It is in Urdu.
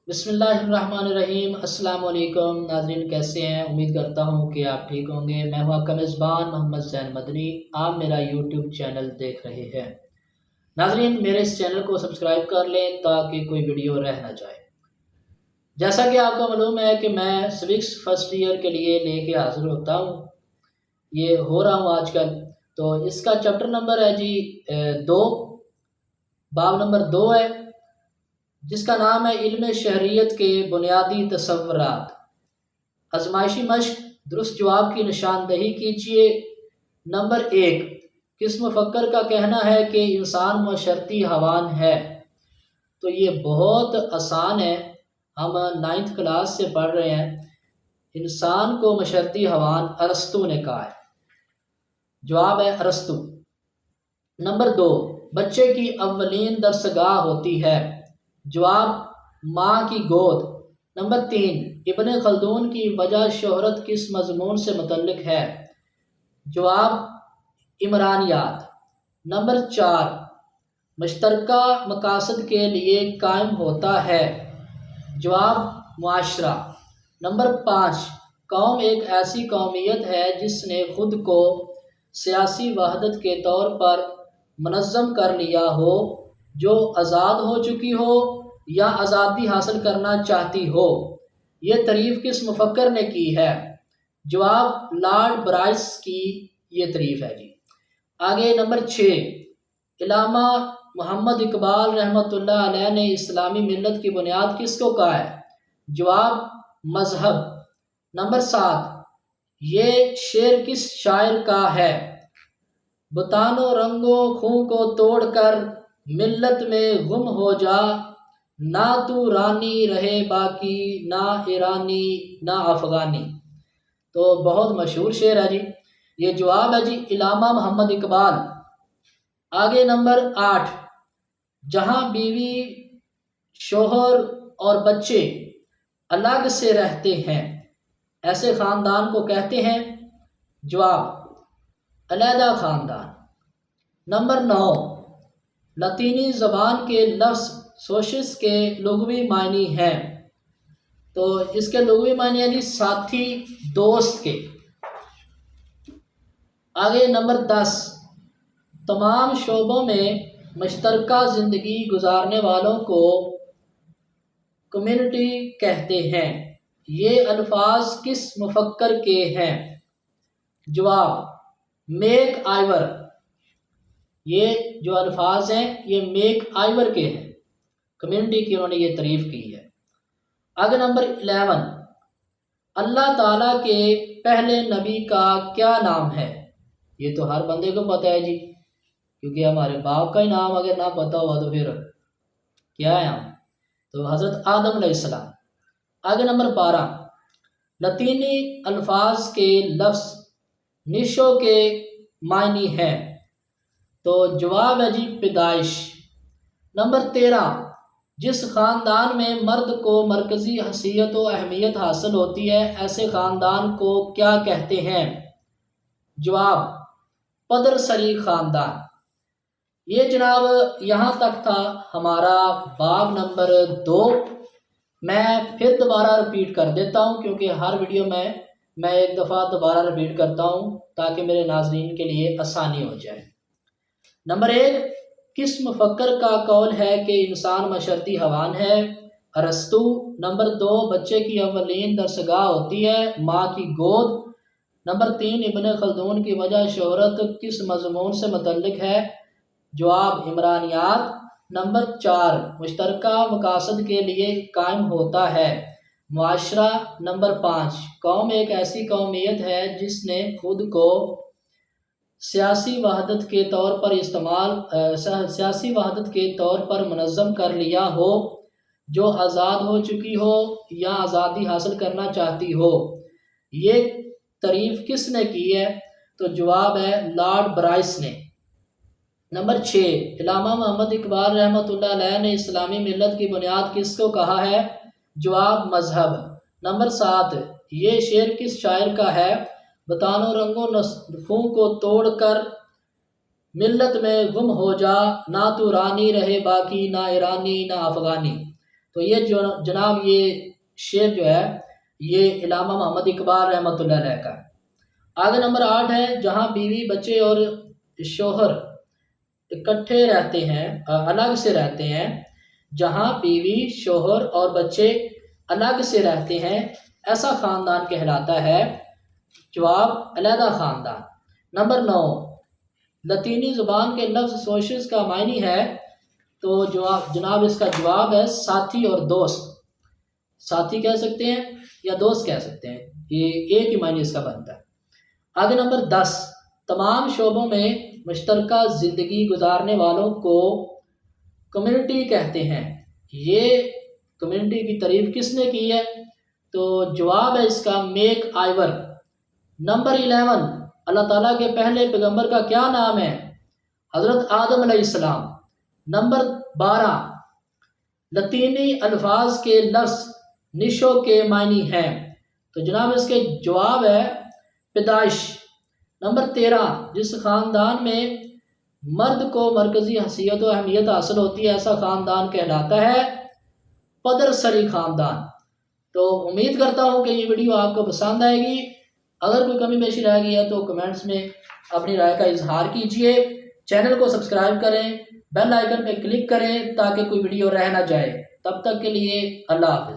بسم اللہ الرحمن الرحیم۔ السلام علیکم ناظرین، کیسے ہیں؟ امید کرتا ہوں کہ آپ ٹھیک ہوں گے۔ میں ہوں آپ کا میزبان محمد زین مدنی۔ آپ میرا یوٹیوب چینل دیکھ رہے ہیں۔ ناظرین، میرے اس چینل کو سبسکرائب کر لیں تاکہ کوئی ویڈیو رہ نہ جائے۔ جیسا کہ آپ کو معلوم ہے کہ میں سوکس فرسٹ ایئر کے لیے لے کے حاضر ہوتا ہوں، یہ ہو رہا ہوں آج کل۔ تو اس کا چیپٹر نمبر ہے جی 2، باب نمبر 2 ہے، جس کا نام ہے علم شہریت کے بنیادی تصورات۔ آزمائشی مشق، درست جواب کی نشاندہی کیجیے۔ نمبر 1، کس مفکر کا کہنا ہے کہ انسان معاشرتی حیوان ہے؟ تو یہ بہت آسان ہے، ہم 9th کلاس سے پڑھ رہے ہیں۔ انسان کو معاشرتی حیوان ارسطو نے کہا ہے۔ جواب ہے ارسطو۔ نمبر 2، بچے کی اولین درسگاہ ہوتی ہے؟ جواب ماں کی گود۔ نمبر 3، ابن خلدون کی وجہ شہرت کس مضمون سے متعلق ہے؟ جواب عمرانیات۔ نمبر 4، مشترکہ مقاصد کے لیے قائم ہوتا ہے؟ جواب معاشرہ۔ نمبر 5، قوم ایک ایسی قومیت ہے جس نے خود کو سیاسی وحدت کے طور پر منظم کر لیا ہو، جو آزاد ہو چکی ہو یا آزادی حاصل کرنا چاہتی ہو۔ یہ تعریف کس مفکر نے کی ہے؟ جواب لارڈ برائس کی یہ تعریف ہے جی۔ آگے نمبر 6، علامہ محمد اقبال رحمۃ اللہ علیہ نے اسلامی ملت کی بنیاد کس کو کہا ہے؟ جواب مذہب۔ نمبر 7، یہ شعر کس شاعر کا ہے؟ بتانو رنگوں خوں کو توڑ کر ملت میں گم ہو جا، نہ تو رانی رہے باقی، نہ ایرانی نہ افغانی۔ تو بہت مشہور شعر ہے جی۔ یہ جواب ہے جی علامہ محمد اقبال۔ آگے نمبر 8، جہاں بیوی شوہر اور بچے الگ سے رہتے ہیں ایسے خاندان کو کہتے ہیں؟ جواب علیحدہ خاندان۔ نمبر 9، لاطینی زبان کے لفظ سوشس کے لغوی معنی ہیں؟ تو اس کے لغوی معنی ہیں جی ساتھی، دوست کے۔ آگے نمبر 10، تمام شعبوں میں مشترکہ زندگی گزارنے والوں کو کمیونٹی کہتے ہیں۔ یہ الفاظ کس مفکر کے ہیں؟ جواب میک آئیور۔ یہ جو الفاظ ہیں یہ میک آئیور کے ہیں، کمیونٹی کی انہوں نے یہ تعریف کی ہے۔ آگے نمبر 11، اللہ تعالیٰ کے پہلے نبی کا کیا نام ہے؟ یہ تو ہر بندے کو پتہ ہے جی، کیونکہ ہمارے باپ کا ہی نام اگر نہ پتہ ہوا تو پھر کیا ہے ہم؟ تو حضرت آدم علیہ السلام۔ آگے نمبر 12، لاطینی الفاظ کے لفظ نیشو کے معنی ہیں؟ تو جواب ہے جی پیدائش۔ نمبر 13، جس خاندان میں مرد کو مرکزی حیثیت و اہمیت حاصل ہوتی ہے ایسے خاندان کو کیا کہتے ہیں؟ جواب پدر سری خاندان۔ یہ جناب یہاں تک تھا ہمارا باب نمبر 2۔ میں پھر دوبارہ رپیٹ کر دیتا ہوں کیونکہ ہر ویڈیو میں ایک دفعہ دوبارہ رپیٹ کرتا ہوں تاکہ میرے ناظرین کے لیے آسانی ہو جائے۔ نمبر 1، کس مفکر کا قول ہے کہ انسان معاشرتی حیوان ہے؟ ارسطو۔ نمبر 2، بچے کی اولین درسگاہ ہوتی ہے ماں کی گود۔ نمبر 3، ابن خلدون کی وجہ شہرت کس مضمون سے متعلق ہے؟ جواب عمرانیات۔ نمبر 4، مشترکہ مقاصد کے لیے قائم ہوتا ہے؟ معاشرہ۔ نمبر 5، قوم ایک ایسی قومیت ہے جس نے خود کو سیاسی وحدت کے طور پر منظم کر لیا ہو، جو آزاد ہو چکی ہو یا آزادی حاصل کرنا چاہتی ہو۔ یہ تعریف کس نے کی ہے؟ تو جواب ہے لارڈ برائس نے۔ نمبر 6، علامہ محمد اقبال رحمۃ اللہ علیہ نے اسلامی ملت کی بنیاد کس کو کہا ہے؟ جواب مذہب۔ نمبر 7، یہ شعر کس شاعر کا ہے؟ بتانو رنگوں خوں کو توڑ کر ملت میں گم ہو جا، نہ تو رانی رہے باقی، نہ ایرانی نہ افغانی۔ تو یہ جو جناب یہ شعر جو ہے یہ علامہ محمد اقبال رحمۃ اللہ علیہ کا ہے۔ آگے نمبر 8 ہے، جہاں بیوی بچے اور شوہر اکٹھے رہتے ہیں الگ سے رہتے ہیں، جہاں بیوی شوہر اور بچے الگ سے رہتے ہیں ایسا خاندان کہلاتا ہے۔ جواب علیحدہ خاندان۔ نمبر 9، لاطینی زبان کے لفظ سوشس کا معنی ہے، تو جناب اس کا جواب ہے ساتھی اور دوست۔ ساتھی کہہ سکتے ہیں یا دوست کہہ سکتے ہیں، یہ ایک ہی معنی اس کا بنتا ہے۔ آگے نمبر 10، تمام شعبوں میں مشترکہ زندگی گزارنے والوں کو کمیونٹی کہتے ہیں۔ یہ کمیونٹی کی تعریف کس نے کی ہے؟ تو جواب ہے اس کا میک آئیور۔ نمبر 11، اللہ تعالیٰ کے پہلے پیغمبر کا کیا نام ہے؟ حضرت آدم علیہ السلام۔ نمبر 12، لاطینی الفاظ کے لفظ نشو کے معنی ہیں، تو جناب اس کے جواب ہے پیدائش۔ نمبر 13، جس خاندان میں مرد کو مرکزی حیثیت و اہمیت حاصل ہوتی ہے ایسا خاندان کہلاتا ہے پدر سری خاندان۔ تو امید کرتا ہوں کہ یہ ویڈیو آپ کو پسند آئے گی۔ اگر کوئی کمی بیشی رہ گئی ہے تو کمنٹس میں اپنی رائے کا اظہار کیجیے۔ چینل کو سبسکرائب کریں، بیل آئیکن پہ کلک کریں تاکہ کوئی ویڈیو رہ نہ جائے۔ تب تک کے لیے اللہ حافظ۔